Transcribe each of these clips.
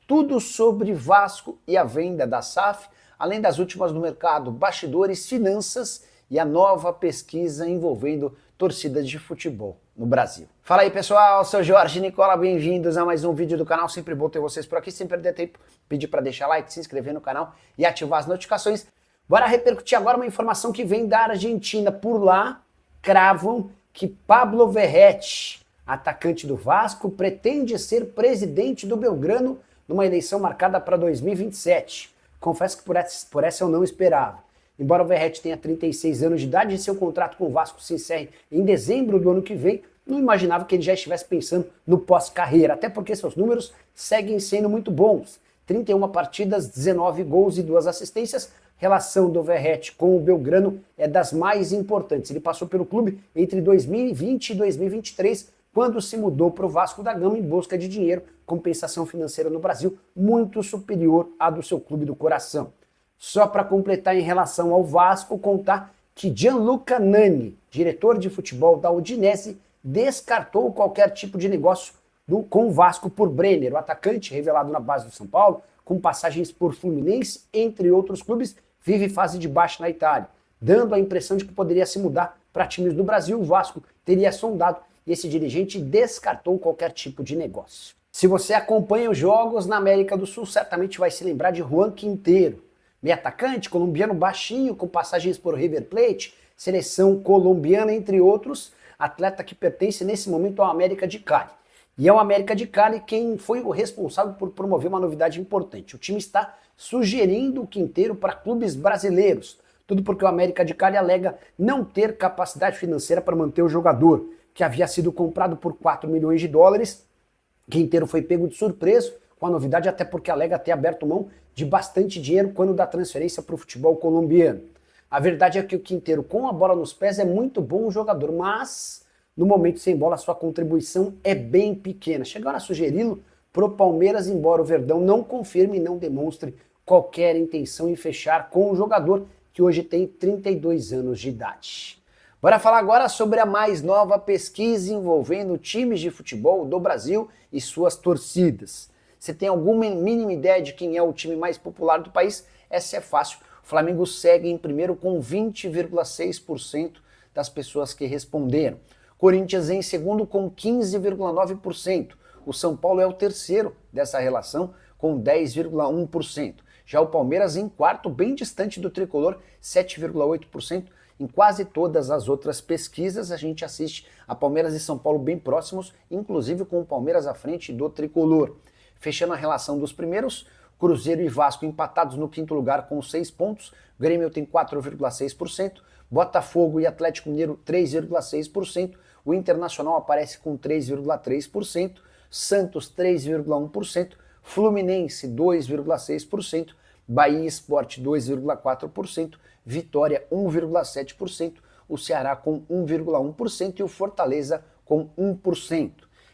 tudo sobre Vasco e a venda da SAF, além das últimas no mercado, bastidores, finanças e a nova pesquisa envolvendo torcidas de futebol no Brasil. Fala aí pessoal, sou Jorge Nicola, bem-vindos a mais um vídeo do canal, sempre bom ter vocês por aqui, sem perder tempo, pedir para deixar like, se inscrever no canal e ativar as notificações. Bora repercutir agora uma informação que vem da Argentina. Por lá, cravam que Pablo Verratti, atacante do Vasco, pretende ser presidente do Belgrano numa eleição marcada para 2027. Confesso que por essa eu não esperava. Embora o Verratti tenha 36 anos de idade e seu contrato com o Vasco se encerre em dezembro do ano que vem, não imaginava que ele já estivesse pensando no pós-carreira, até porque seus números seguem sendo muito bons. 31 partidas, 19 gols e 2 assistências. Relação do Verratti com o Belgrano é das mais importantes. Ele passou pelo clube entre 2020 e 2023, quando se mudou para o Vasco da Gama em busca de dinheiro, compensação financeira no Brasil muito superior à do seu clube do coração. Só para completar em relação ao Vasco, contar que Gianluca Nani, diretor de futebol da Udinese, descartou qualquer tipo de negócio com o Vasco por Brenner, o atacante revelado na base do São Paulo, com passagens por Fluminense, entre outros clubes, vive fase de baixa na Itália, dando a impressão de que poderia se mudar para times do Brasil. O Vasco teria sondado e esse dirigente descartou qualquer tipo de negócio. Se você acompanha os jogos na América do Sul, certamente vai se lembrar de Juan Quintero, meio atacante, colombiano baixinho, com passagens por River Plate, seleção colombiana, entre outros, atleta que pertence nesse momento ao América de Cali. E é o América de Cali quem foi o responsável por promover uma novidade importante. O time está sugerindo o Quintero para clubes brasileiros. Tudo porque o América de Cali alega não ter capacidade financeira para manter o jogador, que havia sido comprado por 4 milhões de dólares. Quintero foi pego de surpresa com a novidade, até porque alega ter aberto mão de bastante dinheiro quando da transferência para o futebol colombiano. A verdade é que o Quintero, com a bola nos pés, é muito bom jogador, mas no momento sem bola sua contribuição é bem pequena. Chegaram a sugeri-lo para o Palmeiras, embora o Verdão não confirme e não demonstre qualquer intenção em fechar com o jogador, que hoje tem 32 anos de idade. Bora falar agora sobre a mais nova pesquisa envolvendo times de futebol do Brasil e suas torcidas. Você tem alguma mínima ideia de quem é o time mais popular do país? Essa é fácil. O Flamengo segue em primeiro com 20,6% das pessoas que responderam. Corinthians em segundo com 15,9%. O São Paulo é o terceiro dessa relação com 10,1%. Já o Palmeiras em quarto, bem distante do tricolor, 7,8%. Em quase todas as outras pesquisas a gente assiste a Palmeiras e São Paulo bem próximos, inclusive com o Palmeiras à frente do tricolor. Fechando a relação dos primeiros, Cruzeiro e Vasco empatados no quinto lugar com 6 pontos, Grêmio tem 4,6%, Botafogo e Atlético Mineiro 3,6%, o Internacional aparece com 3,3%, Santos 3,1%, Fluminense 2,6%, Bahia Sport 2,4%, Vitória 1,7%, o Ceará com 1,1% e o Fortaleza com 1%.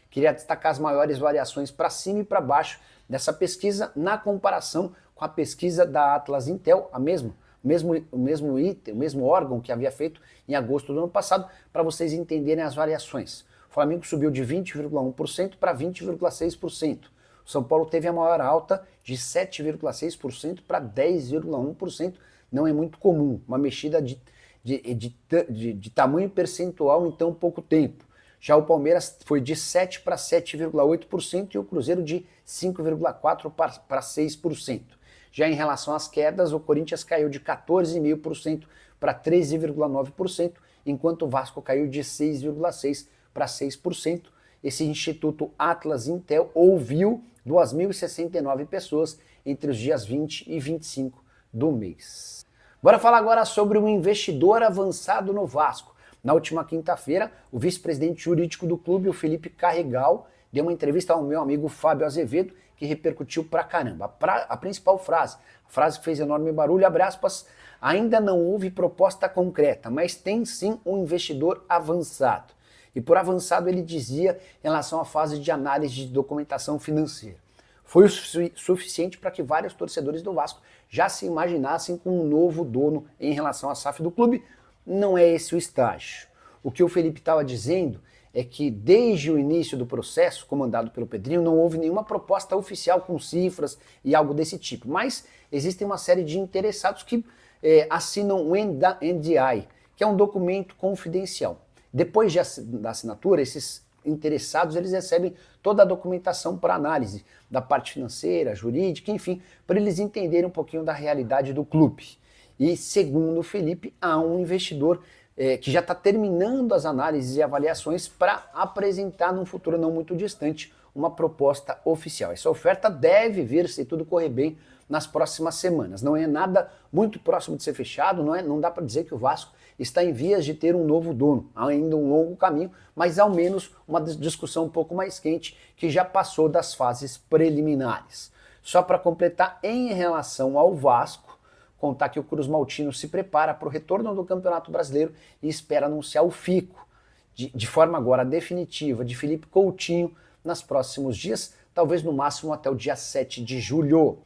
Queria destacar as maiores variações para cima e para baixo dessa pesquisa na comparação com a pesquisa da Atlas Intel, o mesmo item, o mesmo órgão que havia feito em agosto do ano passado, para vocês entenderem as variações. O Flamengo subiu de 20,1% para 20,6%. O São Paulo teve a maior alta de 7,6% para 10,1%. Não é muito comum, uma mexida de tamanho percentual em tão pouco tempo. Já o Palmeiras foi de 7% para 7,8% e o Cruzeiro de 5,4% para 6%. Já em relação às quedas, o Corinthians caiu de 14,5% para 13,9%, enquanto o Vasco caiu de 6,6% para 6%. Esse Instituto Atlas Intel ouviu 2.069 pessoas entre os dias 20 e 25 do mês. Bora falar agora sobre um investidor avançado no Vasco. Na última quinta-feira, o vice-presidente jurídico do clube, o Felipe Carregal, deu uma entrevista ao meu amigo Fábio Azevedo, que repercutiu pra caramba. A principal frase, a frase que fez enorme barulho, abre aspas, ainda não houve proposta concreta, mas tem sim um investidor avançado. E por avançado ele dizia em relação à fase de análise de documentação financeira. Foi o suficiente para que vários torcedores do Vasco já se imaginassem com um novo dono em relação à SAF do clube. Não é esse o estágio. O que o Felipe estava dizendo é que desde o início do processo, comandado pelo Pedrinho, não houve nenhuma proposta oficial com cifras e algo desse tipo. Mas existem uma série de interessados que assinam o NDI, que é um documento confidencial. Depois da assinatura, esses interessados eles recebem toda a documentação para análise da parte financeira, jurídica, enfim, para eles entenderem um pouquinho da realidade do clube. E segundo o Felipe, há um investidor que já está terminando as análises e avaliações para apresentar num futuro não muito distante uma proposta oficial. Essa oferta deve vir, se tudo correr bem, nas próximas semanas. Não é nada muito próximo de ser fechado, não dá para dizer que o Vasco está em vias de ter um novo dono. Há ainda um longo caminho, mas ao menos uma discussão um pouco mais quente que já passou das fases preliminares. Só para completar, em relação ao Vasco, contar que o Cruz Maltino se prepara para o retorno do Campeonato Brasileiro e espera anunciar o fico, de forma agora definitiva, de Felipe Coutinho nos próximos dias, talvez no máximo até o dia 7 de julho.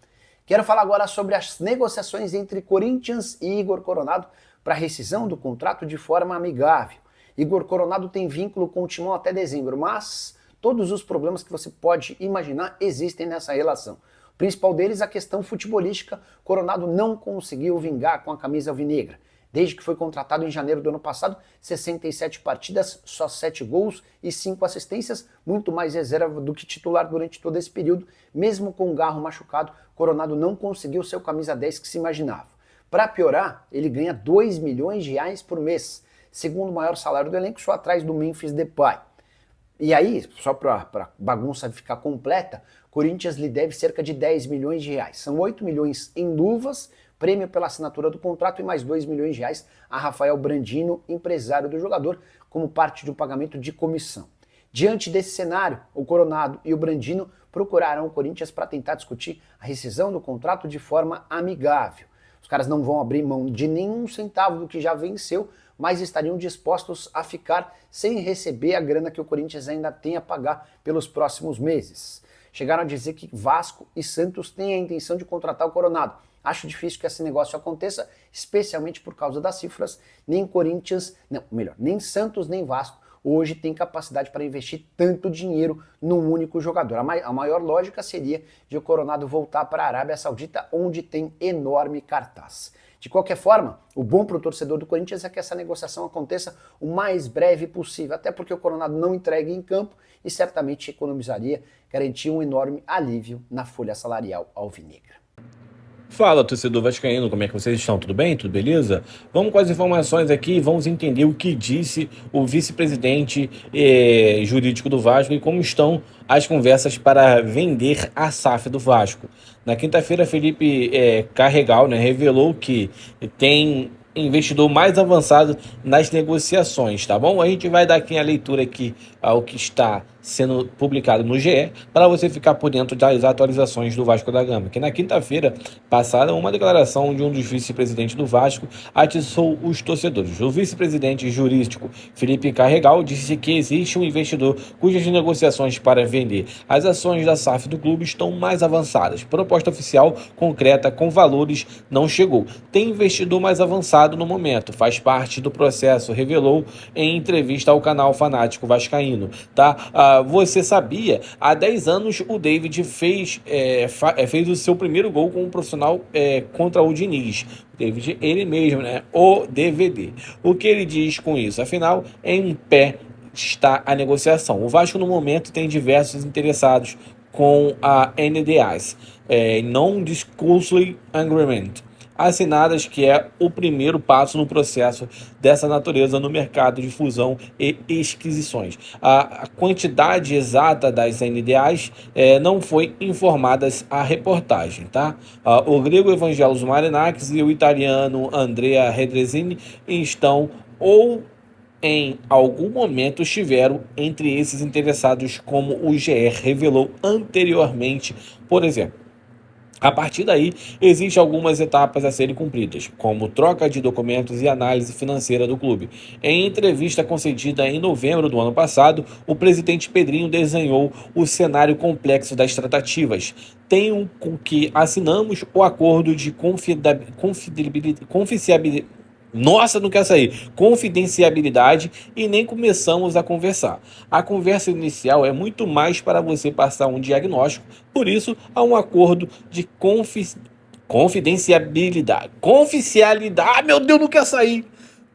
Quero falar agora sobre as negociações entre Corinthians e Igor Coronado para rescisão do contrato de forma amigável. Igor Coronado tem vínculo com o Timão até dezembro, mas todos os problemas que você pode imaginar existem nessa relação. O principal deles, a questão futebolística. Coronado não conseguiu vingar com a camisa alvinegra. Desde que foi contratado em janeiro do ano passado, 67 partidas, só 7 gols e 5 assistências, muito mais reserva do que titular durante todo esse período. Mesmo com o Garro machucado, Coronado não conseguiu seu camisa 10 que se imaginava. Para piorar, ele ganha 2 milhões de reais por mês, segundo maior salário do elenco, só atrás do Memphis Depay. E aí, só para bagunça ficar completa, Corinthians lhe deve cerca de 10 milhões de reais. São 8 milhões em luvas, prêmio pela assinatura do contrato e mais 2 milhões de reais a Rafael Brandino, empresário do jogador, como parte de um pagamento de comissão. Diante desse cenário, o Coronado e o Brandino procuraram o Corinthians para tentar discutir a rescisão do contrato de forma amigável. Os caras não vão abrir mão de nenhum centavo do que já venceu, mas estariam dispostos a ficar sem receber a grana que o Corinthians ainda tem a pagar pelos próximos meses. Chegaram a dizer que Vasco e Santos têm a intenção de contratar o Coronado. Acho difícil que esse negócio aconteça, especialmente por causa das cifras. Nem Corinthians, não, melhor, nem Santos nem Vasco hoje tem capacidade para investir tanto dinheiro num único jogador. A maior lógica seria de o Coronado voltar para a Arábia Saudita, onde tem enorme cartaz. De qualquer forma, o bom para o torcedor do Corinthians é que essa negociação aconteça o mais breve possível, até porque o Coronado não entrega em campo e certamente economizaria, garantia um enorme alívio na folha salarial alvinegra. Fala, torcedor vascaíno, como é que vocês estão? Tudo bem? Tudo beleza? Vamos com as informações aqui e vamos entender o que disse o vice-presidente jurídico do Vasco e como estão as conversas para vender a SAF do Vasco. Na quinta-feira, Felipe Carregal, revelou que tem investidor mais avançado nas negociações, tá bom? A gente vai dar aqui a leitura aqui ao que está sendo publicado no GE, para você ficar por dentro das atualizações do Vasco da Gama, que na quinta-feira passada uma declaração de um dos vice-presidentes do Vasco atiçou os torcedores. O vice-presidente jurídico Felipe Carregal disse que existe um investidor cujas negociações para vender as ações da SAF do clube estão mais avançadas. Proposta oficial concreta com valores não chegou. Tem investidor mais avançado no momento, faz parte do processo, revelou em entrevista ao canal Fanático Vascaíno, tá? Você sabia? Há 10 anos o David fez o seu primeiro gol como profissional contra o Diniz. David, ele mesmo, o DVD. O que ele diz com isso? Afinal, em pé está a negociação. O Vasco, no momento, tem diversos interessados com a NDAs, Non-Disclosure Agreement, assinadas, que é o primeiro passo no processo dessa natureza no mercado de fusão e esquisições. A quantidade exata das NDAs não foi informada à reportagem, tá? O grego Evangelos Marinakis e o italiano Andrea Redrezini estão ou em algum momento estiveram entre esses interessados, como o GE revelou anteriormente, por exemplo. A partir daí, existem algumas etapas a serem cumpridas, como troca de documentos e análise financeira do clube. Em entrevista concedida em novembro do ano passado, o presidente Pedrinho desenhou o cenário complexo das tratativas. Tenho com que assinamos o acordo de confidencialidade Nossa, não quer sair. Confidencialidade e nem começamos a conversar. A conversa inicial é muito mais para você passar um diagnóstico, por isso há um acordo de confidencialidade. Confidencialidade, meu Deus, não quer sair.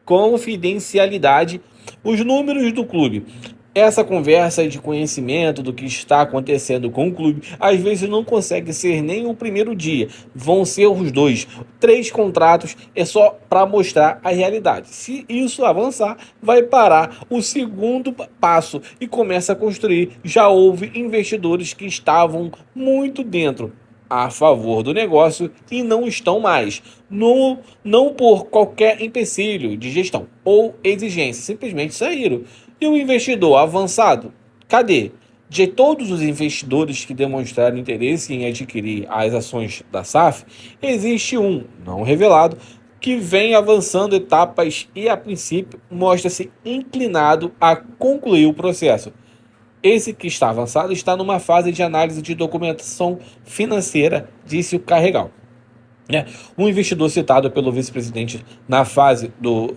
Confidencialidade, os números do clube. Essa conversa de conhecimento do que está acontecendo com o clube, às vezes não consegue ser nem o primeiro dia, vão ser os 2, 3 contratos, é só para mostrar a realidade. Se isso avançar, vai parar o segundo passo e começa a construir. Já houve investidores que estavam muito dentro, a favor do negócio e não estão mais, não por qualquer empecilho de gestão ou exigência, simplesmente saíram. E o investidor avançado, cadê? De todos os investidores que demonstraram interesse em adquirir as ações da SAF, existe um, não revelado, que vem avançando etapas e, a princípio, mostra-se inclinado a concluir o processo. Esse que está avançado está numa fase de análise de documentação financeira, disse o Carregal. Um investidor citado pelo vice-presidente na fase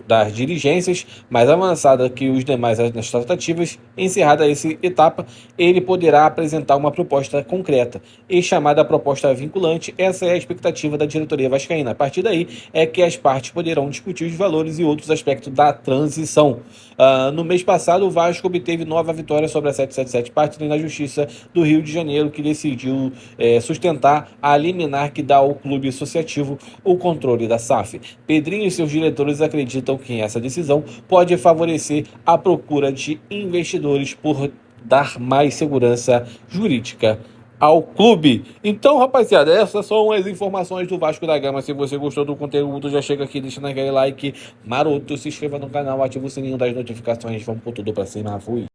das diligências, mais avançada que os demais nas tratativas, encerrada essa etapa, ele poderá apresentar uma proposta concreta e chamada proposta vinculante. Essa é a expectativa da diretoria vascaína. A partir daí é que as partes poderão discutir os valores e outros aspectos da transição. No mês passado, o Vasco obteve nova vitória sobre a 777 Partida na Justiça do Rio de Janeiro, que decidiu sustentar a liminar que dá ao clube associativo o controle da SAF. Pedrinho e seus diretores acreditam que essa decisão pode favorecer a procura de investidores por dar mais segurança jurídica ao clube. Então, rapaziada, essas são as informações do Vasco da Gama. Se você gostou do conteúdo, já chega aqui, deixa naquele like maroto, se inscreva no canal, ativa o sininho das notificações. Vamos por tudo pra cima, fui.